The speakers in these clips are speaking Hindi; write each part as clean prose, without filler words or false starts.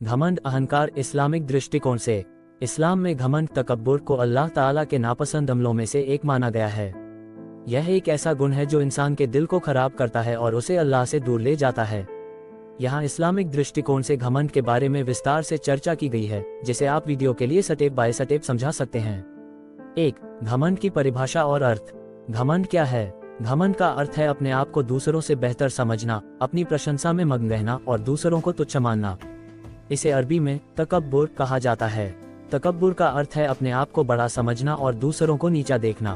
घमंड अहंकार। इस्लामिक दृष्टिकोण से इस्लाम में घमंड तकब्बुर को अल्लाह ताला के नापसंद अमलों में से एक माना गया है। यह एक ऐसा गुण है जो इंसान के दिल को खराब करता है और उसे अल्लाह से दूर ले जाता है। यहाँ इस्लामिक दृष्टिकोण से घमंड के बारे में विस्तार से चर्चा की गई है, जिसे आप वीडियो के लिए स्टेप बाय स्टेप समझा सकते हैं। 1. घमंड की परिभाषा और अर्थ। घमंड क्या है? घमंड का अर्थ है अपने आप को दूसरों से बेहतर समझना, अपनी प्रशंसा में मग्न रहना और दूसरों को तुच्छ मानना। इसे अरबी में तकब्बुर कहा जाता है। तकब्बुर का अर्थ है अपने आप को बड़ा समझना और दूसरों को नीचा देखना।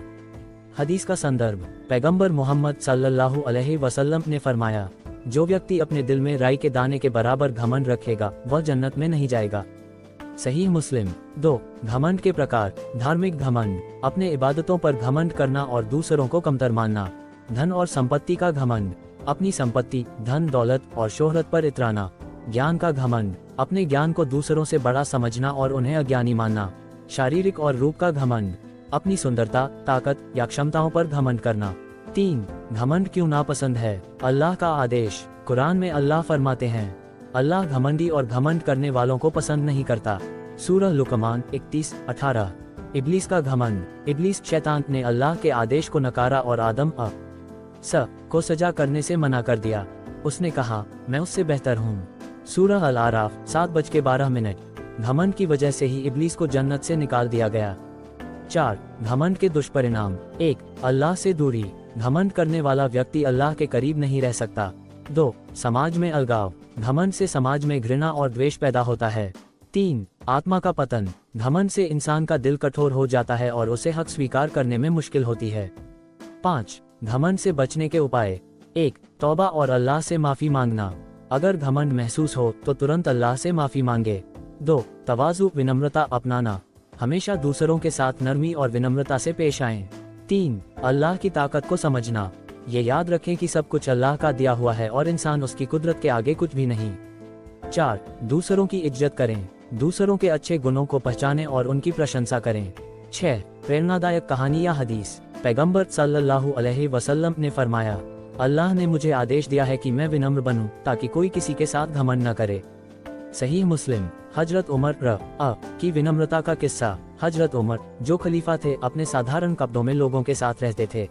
हदीस का संदर्भ। पैगंबर मोहम्मद सल्लल्लाहु अलैहि वसल्लम ने फरमाया, जो व्यक्ति अपने दिल में राई के दाने के बराबर घमंड रखेगा वह जन्नत में नहीं जाएगा। सही मुस्लिम। 2. घमंड के प्रकार। धार्मिक घमंड, अपने इबादतों पर घमंड करना और दूसरों को कमतर मानना। धन और संपत्ति का घमंड, अपनी संपत्ति, धन दौलत और शोहरत पर इतराना। ज्ञान का घमंड, अपने ज्ञान को दूसरों से बड़ा समझना और उन्हें अज्ञानी मानना। शारीरिक और रूप का घमंड, अपनी सुंदरता, ताकत या क्षमताओं पर घमंड करना। 3. घमंड क्यों नापसंद है? अल्लाह का आदेश। कुरान में अल्लाह फरमाते हैं, अल्लाह घमंडी और घमंड करने वालों को पसंद नहीं करता। सूरह लुकमान 31:18। इब्लीस का घमंड। इब्लीस शैतान ने अल्लाह के आदेश को नकारा और आदम को सजा करने से मना कर दिया। उसने कहा, मैं उससे बेहतर हूँ। सूरह अल आराफ 7:12। घमंड की वजह से ही इब्लीस को जन्नत से निकाल दिया गया। 4. घमंड के दुष्परिणाम। 1. अल्लाह से दूरी। घमंड करने वाला व्यक्ति अल्लाह के करीब नहीं रह सकता। 2. समाज में अलगाव। घमंड से समाज में घृणा और द्वेष पैदा होता है। 3. आत्मा का पतन। घमंड से इंसान का दिल कठोर हो जाता है और उसे हक स्वीकार करने में मुश्किल होती है। 5. घमंड से बचने के उपाय। 1. तौबा और अल्लाह से माफी मांगना। अगर घमंड महसूस हो तो तुरंत अल्लाह से माफी मांगे। 2. तवाज़ु विनम्रता अपनाना। हमेशा दूसरों के साथ नरमी और विनम्रता से पेश आएं। 3. अल्लाह की ताकत को समझना। ये याद रखें कि सब कुछ अल्लाह का दिया हुआ है और इंसान उसकी कुदरत के आगे कुछ भी नहीं। 4. दूसरों की इज्जत करें। दूसरों के अच्छे गुणों को पहचानें और उनकी प्रशंसा करें। 6. प्रेरणादायक कहानी या हदीस। पैगंबर सल्लल्लाहु अलैहि वसल्लम ने फरमाया, अल्लाह ने मुझे आदेश दिया है कि मैं विनम्र बनूं ताकि कोई किसी के साथ घमंड न करे। सही मुस्लिम। हजरत उमर की विनम्रता का किस्सा। हजरत उमर, जो खलीफा थे, अपने साधारण कपड़ों में लोगों के साथ रहते थे।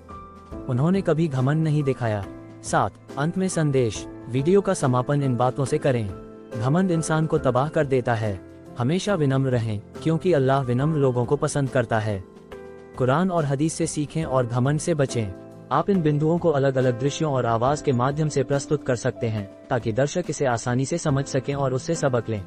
उन्होंने कभी घमंड नहीं दिखाया। 7. अंत में संदेश। वीडियो का समापन इन बातों से करें। घमंड इंसान को तबाह कर देता है। हमेशा विनम्र रहें, क्योंकि अल्लाह विनम्र लोगों को पसंद करता है। कुरान और हदीस से सीखें और घमंड से बचें। आप इन बिंदुओं को अलग अलग दृश्यों और आवाज के माध्यम से प्रस्तुत कर सकते हैं ताकि दर्शक इसे आसानी से समझ सकें और उससे सबक लें।